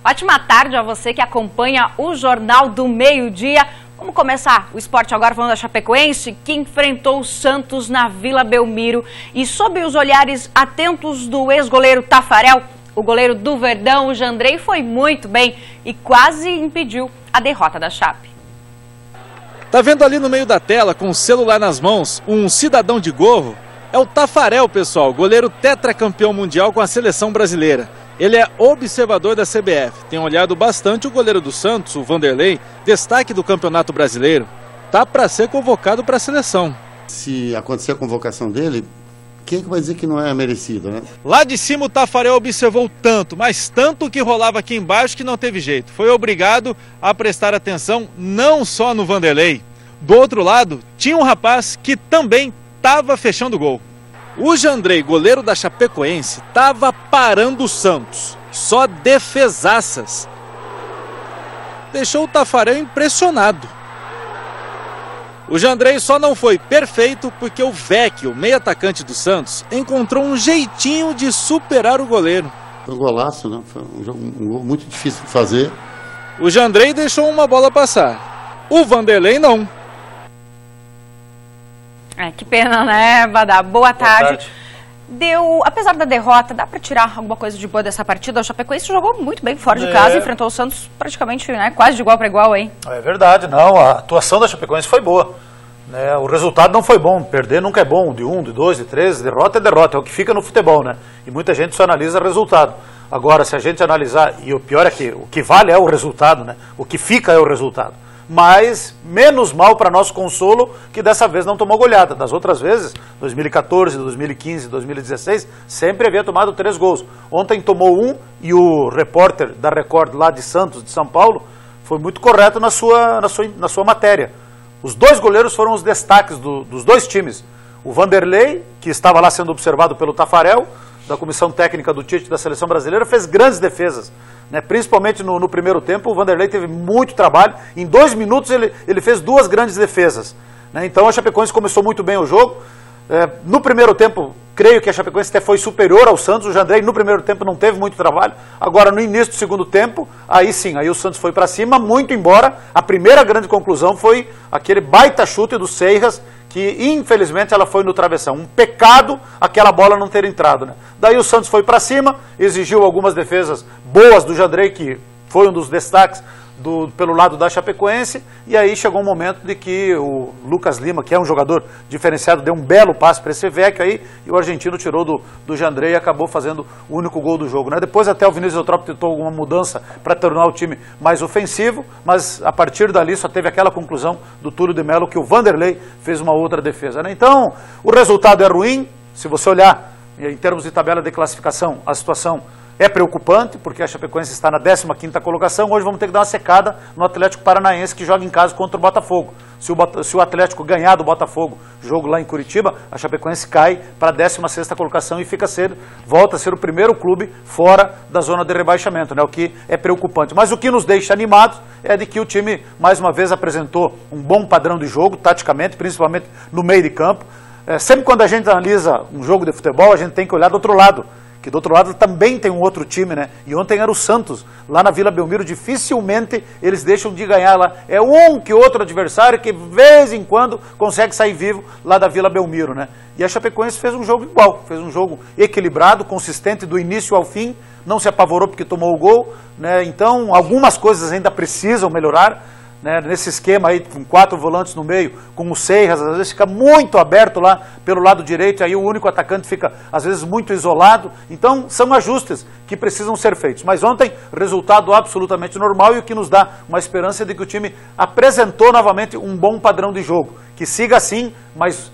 Ótima tarde a você que acompanha o Jornal do Meio-Dia. Vamos começar o esporte agora falando da Chapecoense, que enfrentou o Santos na Vila Belmiro. E sob os olhares atentos do ex-goleiro Tafarel, o goleiro do Verdão, o Jandrei, foi muito bem e quase impediu a derrota da Chape. Tá vendo ali no meio da tela, com o celular nas mãos, um cidadão de gorro? É o Tafarel, pessoal, goleiro tetracampeão mundial com a seleção brasileira. Ele é observador da CBF, tem olhado bastante o goleiro do Santos, o Vanderlei, destaque do Campeonato Brasileiro. Tá para ser convocado para a seleção. Se acontecer a convocação dele, quem é que vai dizer que não é merecido, né? Lá de cima o Tafarel observou tanto, mas tanto que rolava aqui embaixo que não teve jeito. Foi obrigado a prestar atenção não só no Vanderlei. Do outro lado, tinha um rapaz que também estava fechando o gol. O Jandrei, goleiro da Chapecoense, estava parando o Santos. Só defesaças. Deixou o Tafarel impressionado. O Jandrei só não foi perfeito porque o Vecchio, meio atacante do Santos, encontrou um jeitinho de superar o goleiro. Foi um golaço, né? Foi um gol muito difícil de fazer. O Jandrei deixou uma bola passar. O Vanderlei não. Que pena, né, Badá? Boa tarde. Apesar da derrota, dá para tirar alguma coisa de boa dessa partida? O Chapecoense jogou muito bem fora de casa, enfrentou o Santos praticamente, né, quase de igual para igual, hein? É verdade, não, a atuação da Chapecoense foi boa. Né? O resultado não foi bom, perder nunca é bom, de 1, de 2, de 3, derrota é derrota, é o que fica no futebol, né? E muita gente só analisa o resultado. Agora, se a gente analisar, e o pior é que o que vale é o resultado, né? O que fica é o resultado. Mas menos mal para nosso consolo que dessa vez não tomou goleada. Das outras vezes, 2014, 2015, 2016, sempre havia tomado 3 gols. Ontem tomou 1 e o repórter da Record lá de Santos, de São Paulo, foi muito correto na sua matéria. Os 2 goleiros foram os destaques dos 2 times. O Vanderlei, que estava lá sendo observado pelo Tafarel, da comissão técnica do Tite da Seleção Brasileira, fez grandes defesas. Né? Principalmente no primeiro tempo, o Vanderlei teve muito trabalho. Em 2 minutos ele fez 2 grandes defesas. Né? Então a Chapecoense começou muito bem o jogo. No primeiro tempo, creio que a Chapecoense até foi superior ao Santos. O Jandrei no primeiro tempo não teve muito trabalho. Agora no início do segundo tempo, aí sim, aí o Santos foi para cima, muito embora a primeira grande conclusão foi aquele baita chute do Seijas, que infelizmente ela foi no travessão. Um pecado aquela bola não ter entrado. Né? Daí o Santos foi para cima, exigiu algumas defesas boas do Jandrei, que foi um dos destaques pelo lado da Chapecoense, e aí chegou um momento de que o Lucas Lima, que é um jogador diferenciado, deu um belo passe para esse Vecchio aí, e o argentino tirou do Jandrei e acabou fazendo o único gol do jogo. Né? Depois até o Vinícius Eutrópio tentou alguma mudança para tornar o time mais ofensivo, mas a partir dali só teve aquela conclusão do Túlio de Melo que o Vanderlei fez uma outra defesa. Né? Então, o resultado é ruim, se você olhar em termos de tabela de classificação, a situação é preocupante, porque a Chapecoense está na 15ª colocação. Hoje vamos ter que dar uma secada no Atlético Paranaense, que joga em casa contra o Botafogo. Se o Atlético ganhar do Botafogo, jogo lá em Curitiba, a Chapecoense cai para a 16ª colocação e volta a ser o primeiro clube fora da zona de rebaixamento, né? O que é preocupante. Mas o que nos deixa animados é de que o time, mais uma vez, apresentou um bom padrão de jogo, taticamente, principalmente no meio de campo. Sempre quando a gente analisa um jogo de futebol, a gente tem que olhar do outro lado, que do outro lado também tem um outro time, né? E ontem era o Santos, lá na Vila Belmiro, dificilmente eles deixam de ganhar lá. É um que outro adversário que, de vez em quando, consegue sair vivo lá da Vila Belmiro, né? E a Chapecoense fez um jogo igual, fez um jogo equilibrado, consistente do início ao fim, não se apavorou porque tomou o gol, né? Então, algumas coisas ainda precisam melhorar. Né, nesse esquema aí, com 4 volantes no meio, com o Seijas, às vezes fica muito aberto lá pelo lado direito, e aí o único atacante fica, às vezes, muito isolado. Então, são ajustes que precisam ser feitos. Mas ontem, resultado absolutamente normal, e o que nos dá uma esperança de que o time apresentou novamente um bom padrão de jogo. Que siga assim, mas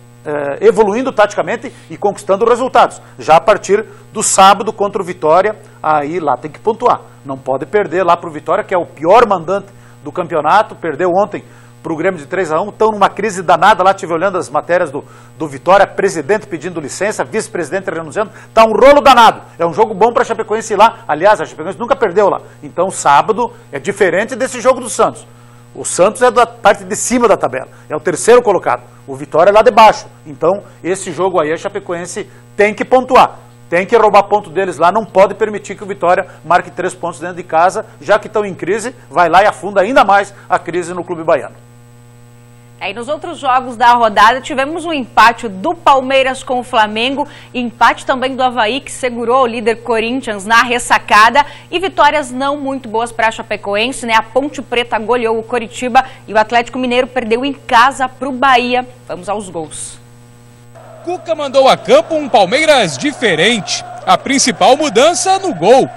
evoluindo taticamente e conquistando resultados. Já a partir do sábado contra o Vitória, aí lá tem que pontuar. Não pode perder lá para o Vitória, que é o pior mandante do campeonato, perdeu ontem para o Grêmio de 3-1, estão numa crise danada, lá estive olhando as matérias do Vitória, presidente pedindo licença, vice-presidente renunciando, está um rolo danado, é um jogo bom para a Chapecoense ir lá, aliás, a Chapecoense nunca perdeu lá, então sábado é diferente desse jogo do Santos. O Santos é da parte de cima da tabela, é o 3º colocado, o Vitória é lá de baixo, então esse jogo aí a Chapecoense tem que pontuar. Tem que roubar ponto deles lá, não pode permitir que o Vitória marque 3 pontos dentro de casa, já que estão em crise, vai lá e afunda ainda mais a crise no clube baiano. E nos outros jogos da rodada tivemos um empate do Palmeiras com o Flamengo, empate também do Avaí, que segurou o líder Corinthians na ressacada, e vitórias não muito boas para a Chapecoense, né? A Ponte Preta goleou o Coritiba e o Atlético Mineiro perdeu em casa para o Bahia. Vamos aos gols. Cuca mandou a campo um Palmeiras diferente. A principal mudança no gol.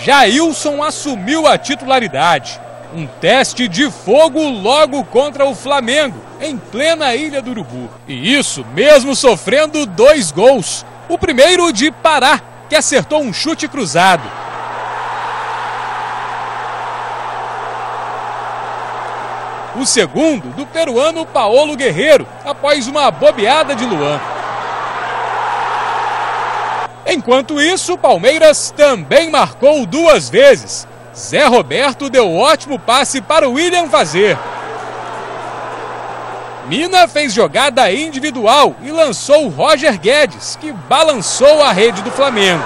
Jailson assumiu a titularidade. Um teste de fogo logo contra o Flamengo, em plena Ilha do Urubu. E isso mesmo sofrendo 2 gols. O primeiro de Pará, que acertou um chute cruzado. O segundo do peruano Paolo Guerreiro, após uma bobeada de Luan. Enquanto isso, o Palmeiras também marcou 2 vezes. Zé Roberto deu ótimo passe para o William fazer. Mina fez jogada individual e lançou o Roger Guedes, que balançou a rede do Flamengo.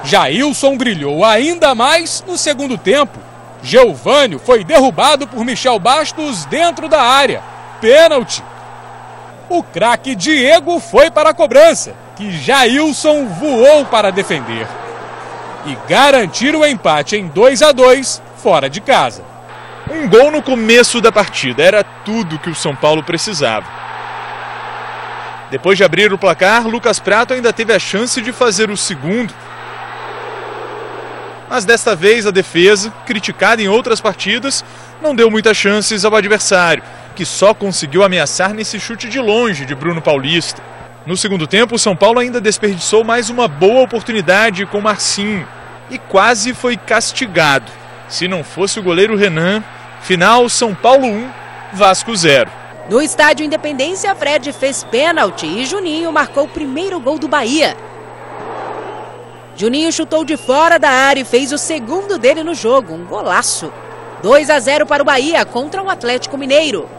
Jailson brilhou ainda mais no segundo tempo. Geovânio foi derrubado por Michel Bastos dentro da área. Pênalti. O craque Diego foi para a cobrança, que Jailson voou para defender. E garantir o empate em 2-2 fora de casa. Um gol no começo da partida, era tudo que o São Paulo precisava. Depois de abrir o placar, Lucas Prato ainda teve a chance de fazer o segundo. Mas desta vez a defesa, criticada em outras partidas, não deu muitas chances ao adversário, que só conseguiu ameaçar nesse chute de longe de Bruno Paulista. No segundo tempo, o São Paulo ainda desperdiçou mais uma boa oportunidade com Marcinho e quase foi castigado. Se não fosse o goleiro Renan, final São Paulo 1, Vasco 0. No estádio Independência, Fred fez pênalti e Juninho marcou o primeiro gol do Bahia. Juninho chutou de fora da área e fez o segundo dele no jogo, um golaço. 2-0 para o Bahia contra o Atlético Mineiro.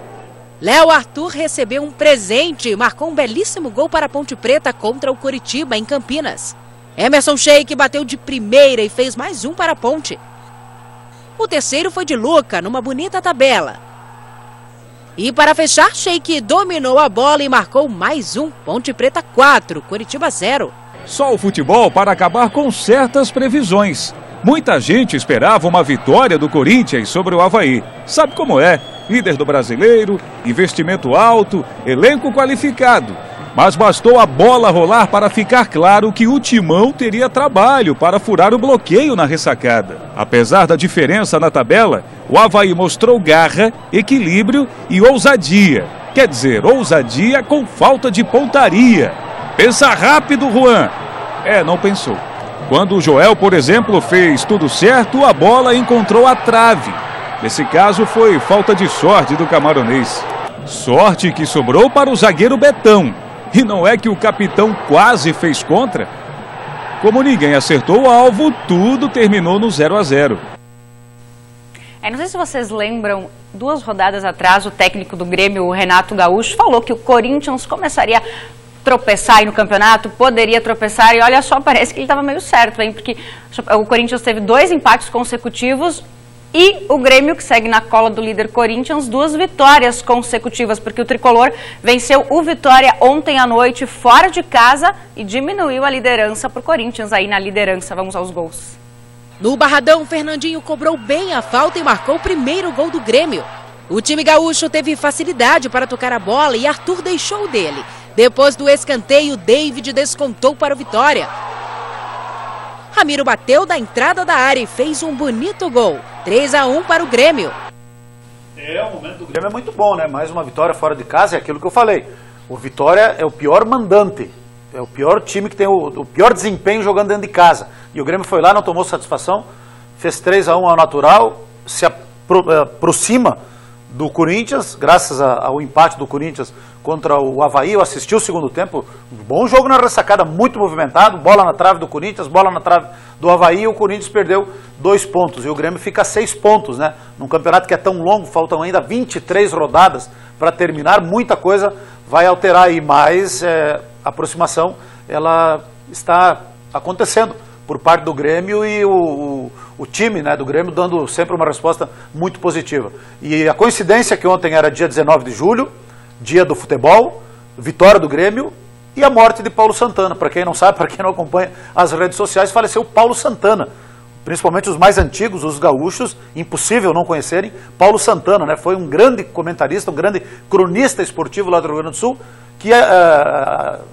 Léo Arthur recebeu um presente e marcou um belíssimo gol para a Ponte Preta contra o Coritiba, em Campinas. Emerson Sheik bateu de primeira e fez mais um para a Ponte. O terceiro foi de Luca, numa bonita tabela. E para fechar, Sheik dominou a bola e marcou mais um. Ponte Preta 4, Coritiba 0. Só o futebol para acabar com certas previsões. Muita gente esperava uma vitória do Corinthians sobre o Avaí. Sabe como é? Líder do Brasileiro, investimento alto, elenco qualificado. Mas bastou a bola rolar para ficar claro que o Timão teria trabalho para furar o bloqueio na ressacada. Apesar da diferença na tabela, o Avaí mostrou garra, equilíbrio e ousadia. Quer dizer, ousadia com falta de pontaria. Pensa rápido, Juan. Não pensou. Quando o Joel, por exemplo, fez tudo certo, a bola encontrou a trave. Nesse caso foi falta de sorte do camaronês. Sorte que sobrou para o zagueiro Betão. E não é que o capitão quase fez contra? Como ninguém acertou o alvo, tudo terminou no 0-0. Não sei se vocês lembram, 2 rodadas atrás, o técnico do Grêmio, o Renato Gaúcho, falou que o Corinthians começaria a tropeçar aí no campeonato, poderia tropeçar, e olha só, parece que ele estava meio certo, hein? Porque o Corinthians teve 2 empates consecutivos e o Grêmio, que segue na cola do líder Corinthians, 2 vitórias consecutivas, porque o Tricolor venceu o Vitória ontem à noite fora de casa e diminuiu a liderança para o Corinthians aí na liderança. Vamos aos gols. No Barradão, Fernandinho cobrou bem a falta e marcou o primeiro gol do Grêmio. O time gaúcho teve facilidade para tocar a bola e Arthur deixou o dele. Depois do escanteio, David descontou para o Vitória. Ramiro bateu da entrada da área e fez um bonito gol. 3-1 para o Grêmio. O momento do Grêmio é muito bom, né? Mais uma vitória fora de casa, é aquilo que eu falei. O Vitória é o pior mandante. É o pior time que tem o pior desempenho jogando dentro de casa. E o Grêmio foi lá, não tomou satisfação, fez 3-1 ao natural, se aproxima do Corinthians, graças ao empate do Corinthians contra o Avaí. Eu assisti o segundo tempo, bom jogo na ressacada, muito movimentado, bola na trave do Corinthians, bola na trave do Avaí, e o Corinthians perdeu 2 pontos, e o Grêmio fica a 6 pontos, né? Num campeonato que é tão longo, faltam ainda 23 rodadas para terminar, muita coisa vai alterar aí, mas a aproximação ela está acontecendo por parte do Grêmio e o time, né, do Grêmio dando sempre uma resposta muito positiva. E a coincidência que ontem era dia 19 de julho, dia do futebol, vitória do Grêmio e a morte de Paulo Santana. Para quem não sabe, para quem não acompanha as redes sociais, faleceu Paulo Santana. Principalmente os mais antigos, os gaúchos, impossível não conhecerem Paulo Santana, né? Foi um grande comentarista, um grande cronista esportivo lá do Rio Grande do Sul, que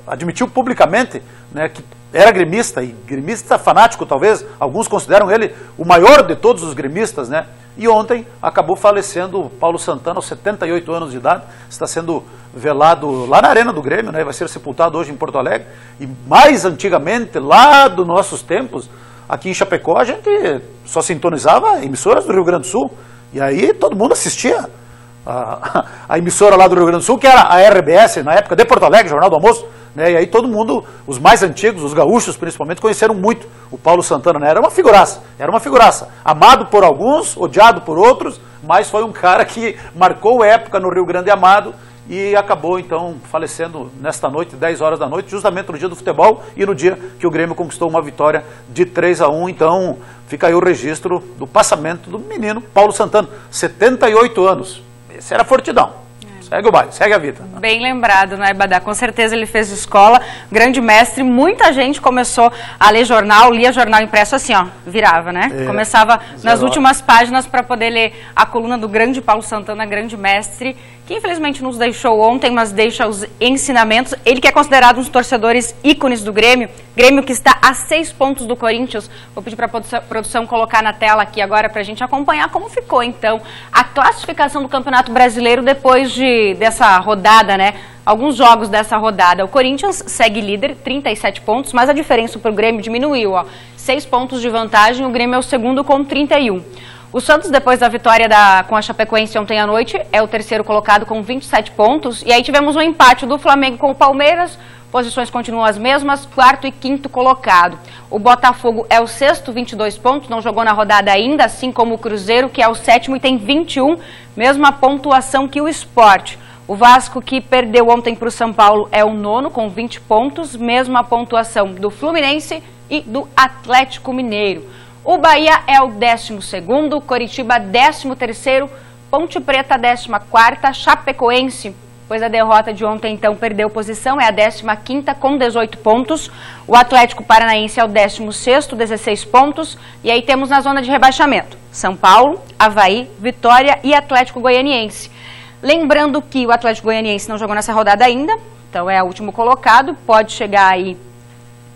admitiu publicamente, né, que era gremista, e gremista fanático talvez, alguns consideram ele o maior de todos os gremistas, né? E ontem acabou falecendo Paulo Santana, aos 78 anos de idade, está sendo velado lá na Arena do Grêmio, né? Vai ser sepultado hoje em Porto Alegre, e mais antigamente, lá dos nossos tempos, aqui em Chapecó, a gente só sintonizava emissoras do Rio Grande do Sul, e aí todo mundo assistia a emissora lá do Rio Grande do Sul, que era a RBS, na época de Porto Alegre, Jornal do Almoço, né? E aí todo mundo, os mais antigos, os gaúchos principalmente, conheceram muito o Paulo Santana, né? Era uma figuraça, amado por alguns, odiado por outros, mas foi um cara que marcou época no Rio Grande Amado e acabou então falecendo nesta noite, 10 horas da noite, justamente no dia do futebol e no dia que o Grêmio conquistou uma vitória de 3-1, então fica aí o registro do passamento do menino Paulo Santana, 78 anos. Esse era fortidão. Segue o baile, segue a vida. Bem lembrado, né, Badá? Com certeza ele fez escola, grande mestre, muita gente começou a ler jornal, lia jornal impresso assim, ó, virava, né? Começava nas últimas páginas para poder ler a coluna do grande Paulo Santana, grande mestre, que infelizmente nos deixou ontem, mas deixa os ensinamentos. Ele que é considerado um dos torcedores ícones do Grêmio, Grêmio que está a 6 pontos do Corinthians. Vou pedir para a produção colocar na tela aqui agora para a gente acompanhar como ficou, então, a classificação do Campeonato Brasileiro depois dessa rodada, né? Alguns jogos dessa rodada. O Corinthians segue líder, 37 pontos, mas a diferença para o Grêmio diminuiu, ó. 6 pontos de vantagem, o Grêmio é o segundo com 31. O Santos, depois da vitória com a Chapecoense ontem à noite, é o terceiro colocado com 27 pontos. E aí tivemos um empate do Flamengo com o Palmeiras. Posições continuam as mesmas, quarto e quinto colocado. O Botafogo é o sexto, 22 pontos, não jogou na rodada ainda, assim como o Cruzeiro, que é o sétimo e tem 21, mesma pontuação que o Sport. O Vasco, que perdeu ontem para o São Paulo, é o nono, com 20 pontos, mesma pontuação do Fluminense e do Atlético Mineiro. O Bahia é o 12º, Coritiba 13º, Ponte Preta 14ª, Chapecoense, pois a derrota de ontem então perdeu posição, é a 15ª com 18 pontos. O Atlético Paranaense é o 16º, 16 pontos. E aí temos na zona de rebaixamento São Paulo, Avaí, Vitória e Atlético Goianiense. Lembrando que o Atlético Goianiense não jogou nessa rodada ainda, então é o último colocado, pode chegar aí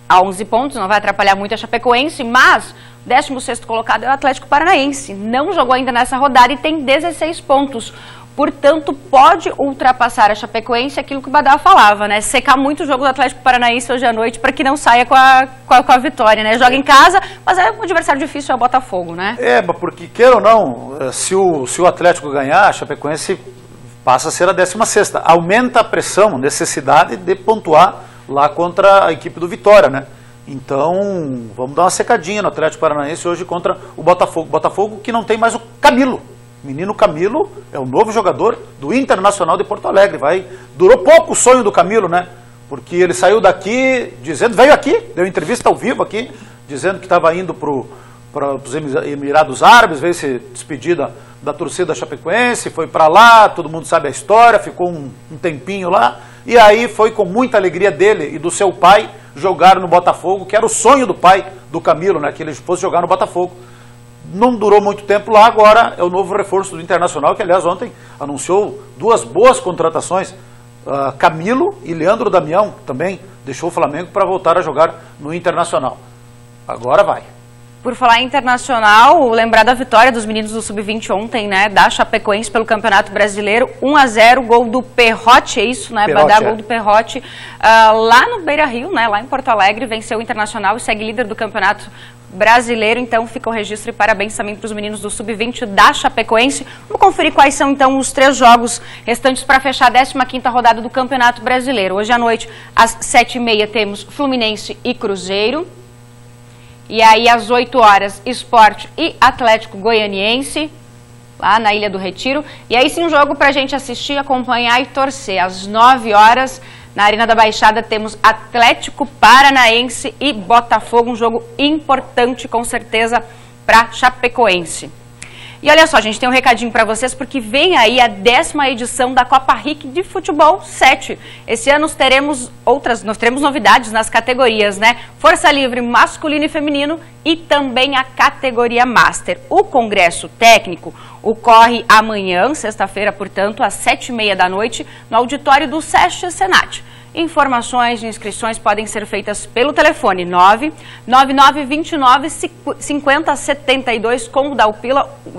a 11 pontos, não vai atrapalhar muito a Chapecoense, mas o 16º colocado é o Atlético Paranaense, não jogou ainda nessa rodada e tem 16 pontos. Portanto, pode ultrapassar a Chapecoense, aquilo que o Badá falava, né? Secar muito o jogo do Atlético Paranaense hoje à noite para que não saia com a vitória, né? Joga em casa, mas é um adversário difícil, é o Botafogo, né? Porque, queira ou não, se o Atlético ganhar, a Chapecoense passa a ser a 16ª. Aumenta a pressão, necessidade de pontuar lá contra a equipe do Vitória, né? Então, vamos dar uma secadinha no Atlético Paranaense hoje contra o Botafogo. Botafogo que não tem mais o Camilo. Menino Camilo é o novo jogador do Internacional de Porto Alegre. Durou pouco o sonho do Camilo, né? Porque ele saiu daqui veio aqui, deu entrevista ao vivo aqui, dizendo que estava indo para os Emirados Árabes, veio se despedir da torcida Chapecoense, foi para lá, todo mundo sabe a história, ficou um tempinho lá, e aí foi com muita alegria dele e do seu pai jogar no Botafogo, que era o sonho do pai do Camilo, né? Que ele fosse jogar no Botafogo. Não durou muito tempo lá, agora é o novo reforço do Internacional, que aliás ontem anunciou 2 boas contratações, Camilo e Leandro Damião, também deixou o Flamengo para voltar a jogar no Internacional. Agora vai. Por falar em Internacional, lembrar da vitória dos meninos do Sub-20 ontem, né, da Chapecoense pelo Campeonato Brasileiro, 1-0, gol do Perrotti, é isso, né, Badá, gol do Perrotti, lá no Beira-Rio, né, lá em Porto Alegre, venceu o Internacional e segue líder do Campeonato Brasileiro, então fica o registro e parabéns também para os meninos do Sub-20 da Chapecoense. Vamos conferir quais são então os 3 jogos restantes para fechar a 15ª rodada do Campeonato Brasileiro. Hoje à noite, às 7h30, temos Fluminense e Cruzeiro. E aí, às 8 horas, Sport e Atlético Goianiense. lá na Ilha do Retiro. E aí sim, um jogo pra gente assistir, acompanhar e torcer. Às 9 horas, na Arena da Baixada, temos Atlético Paranaense e Botafogo, um jogo importante, com certeza, pra Chapecoense. E olha só, gente, tem um recadinho para vocês, porque vem aí a 10ª edição da Copa RIC de Futebol 7. Esse ano nós teremos novidades nas categorias, né? Força livre masculino e feminino e também a categoria Master. O congresso técnico ocorre amanhã, sexta-feira, portanto, às 7h30 da noite, no auditório do SESC Senat. Informações e inscrições podem ser feitas pelo telefone 99929-5072 com o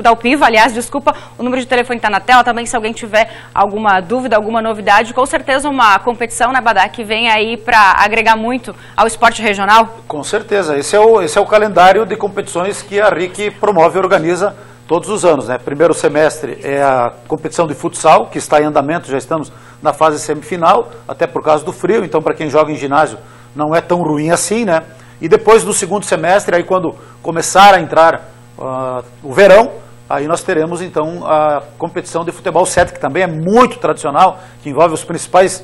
Dalpiva, aliás, desculpa, o número de telefone está na tela também, se alguém tiver alguma dúvida, alguma novidade, com certeza uma competição, né, Badá, que vem aí para agregar muito ao esporte regional? Com certeza, esse é o calendário de competições que a RIC promove e organiza todos os anos, né? Primeiro semestre é a competição de futsal, que está em andamento, já estamos na fase semifinal, até por causa do frio, então para quem joga em ginásio não é tão ruim assim, né? E depois do segundo semestre, aí quando começar a entrar o verão, aí nós teremos então a competição de futebol 7, que também é muito tradicional, que envolve as principais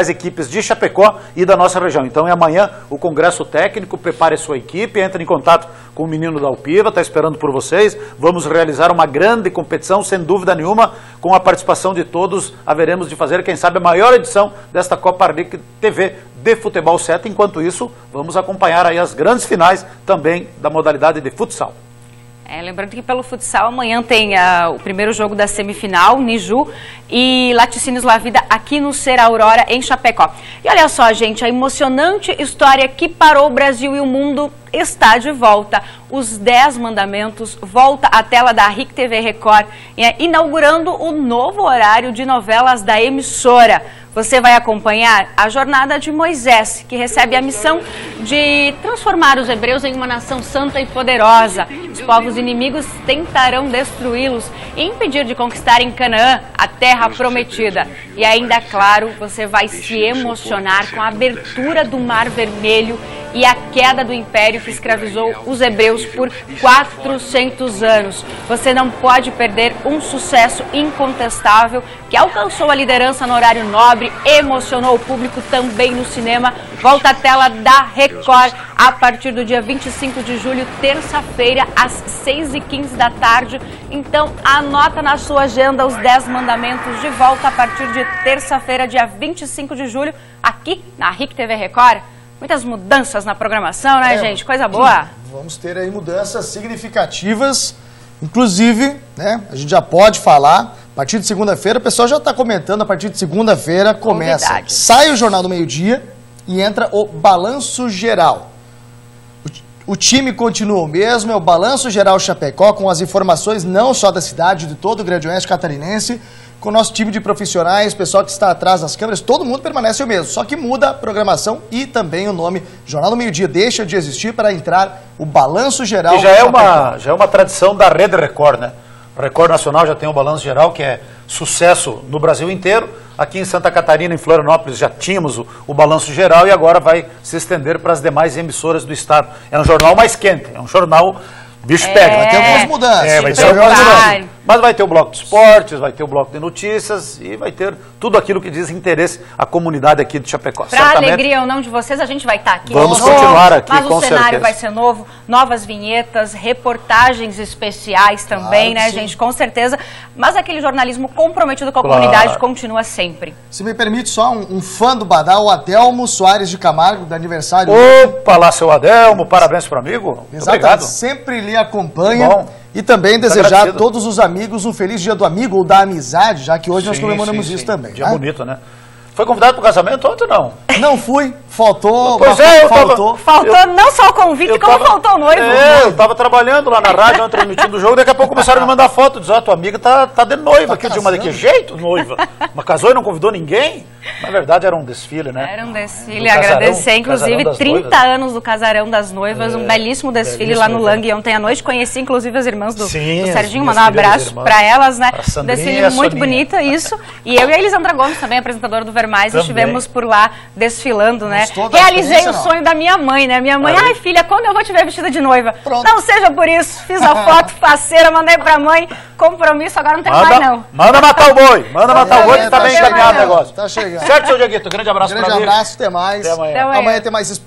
equipes de Chapecó e da nossa região. Então é amanhã o congresso técnico, prepare a sua equipe, entre em contato com o menino da Alpiva, está esperando por vocês. Vamos realizar uma grande competição, sem dúvida nenhuma, com a participação de todos. Haveremos de fazer, quem sabe, a maior edição desta Copa RIC TV de Futebol 7. Enquanto isso, vamos acompanhar aí as grandes finais também da modalidade de futsal. Lembrando que pelo futsal amanhã tem o primeiro jogo da semifinal, Niju e Laticínios La Vida aqui no Ser Aurora, em Chapecó. E olha só, gente, a emocionante história que parou o Brasil e o mundo está de volta. Os 10 Mandamentos volta à tela da RIC TV Record, inaugurando o novo horário de novelas da emissora. Você vai acompanhar a jornada de Moisés, que recebe a missão de transformar os hebreus em uma nação santa e poderosa. Os povos inimigos tentarão destruí-los e impedir de conquistarem Canaã, a terra prometida. E ainda, claro, você vai se emocionar com a abertura do Mar Vermelho e a queda do império que escravizou os hebreus por 400 anos. Você não pode perder um sucesso incontestável que alcançou a liderança no horário nobre, emocionou o público também no cinema. Volta à tela da Record a partir do dia 25 de julho, terça-feira, às 6h15 da tarde. Então, anota na sua agenda os 10 Mandamentos de volta a partir de terça-feira, dia 25 de julho, aqui na RIC TV Record. Muitas mudanças na programação, né, gente? Coisa boa. Vamos ter aí mudanças significativas, inclusive, né, a gente já pode falar, a partir de segunda-feira, o pessoal já está comentando, a partir de segunda-feira começa, sai o Jornal do Meio-Dia e entra o Balanço Geral. O time continua o mesmo, é o Balanço Geral Chapecó, com as informações não só da cidade, de todo o Grande Oeste catarinense, com o nosso time de profissionais, pessoal que está atrás das câmeras, todo mundo permanece o mesmo, só que muda a programação e também o nome Jornal do Meio-Dia deixa de existir para entrar o Balanço Geral. E já é uma tradição da Rede Record, né? A Record Nacional já tem o Balanço Geral, que é sucesso no Brasil inteiro. Aqui em Santa Catarina, em Florianópolis, já tínhamos o Balanço Geral e agora vai se estender para as demais emissoras do estado. É um jornal mais quente, é um jornal... bicho pega. Vai ter algumas mudanças. Vai ter algumas mudanças. Mas vai ter o bloco de esportes, vai ter o bloco de notícias e vai ter tudo aquilo que diz interesse à comunidade aqui de Chapecó. Para alegria ou não de vocês, a gente vai estar aqui. Vamos continuar aqui, mas o cenário vai ser novo, novas vinhetas, reportagens especiais também, né, gente? Com certeza. Mas aquele jornalismo comprometido com a comunidade continua sempre. Se me permite só um fã do Badá, o Adelmo Soares de Camargo, do aniversário. Opa, lá seu Adelmo, parabéns para o amigo. Exatamente, obrigado. Sempre lhe acompanha. Bom. E também desejar a todos os amigos um feliz dia do amigo ou da amizade, já que hoje nós comemoramos isso também. Dia bonito, né? Foi convidado para o casamento ontem ou não? Não fui, faltou. Pois é, faltou não só o convite, como faltou o noivo. Eu estava trabalhando lá na rádio, transmitindo o jogo, daqui a pouco começaram a me mandar foto, diz, tua amiga tá de noiva aqui. Mas de que jeito, noiva? Mas casou e não convidou ninguém? Na verdade era um desfile, né? Era um desfile, agradecer, inclusive 30 anos do Casarão das Noivas, um belíssimo desfile lá no Lang ontem à noite, conheci inclusive as irmãs do Serginho, mandar um abraço para elas, né? Um desfile muito bonito, isso. E eu e a Elisandra Gomes, também apresentadora do Vermais, estivemos por lá desfilando, né? Realizei o sonho da minha mãe, né? Minha mãe, ai filha, quando eu vou te ver vestida de noiva? Pronto. Não seja por isso, fiz a foto faceira, mandei pra mãe. compromisso agora não tem mais, não. Manda matar o boi. Manda matar o boi que tá bem encaminhado o negócio. Tá chegando. Certo, seu Dieguito? Grande abraço pra mim. Grande abraço, até mais. Até amanhã. Amanhã tem mais esporte.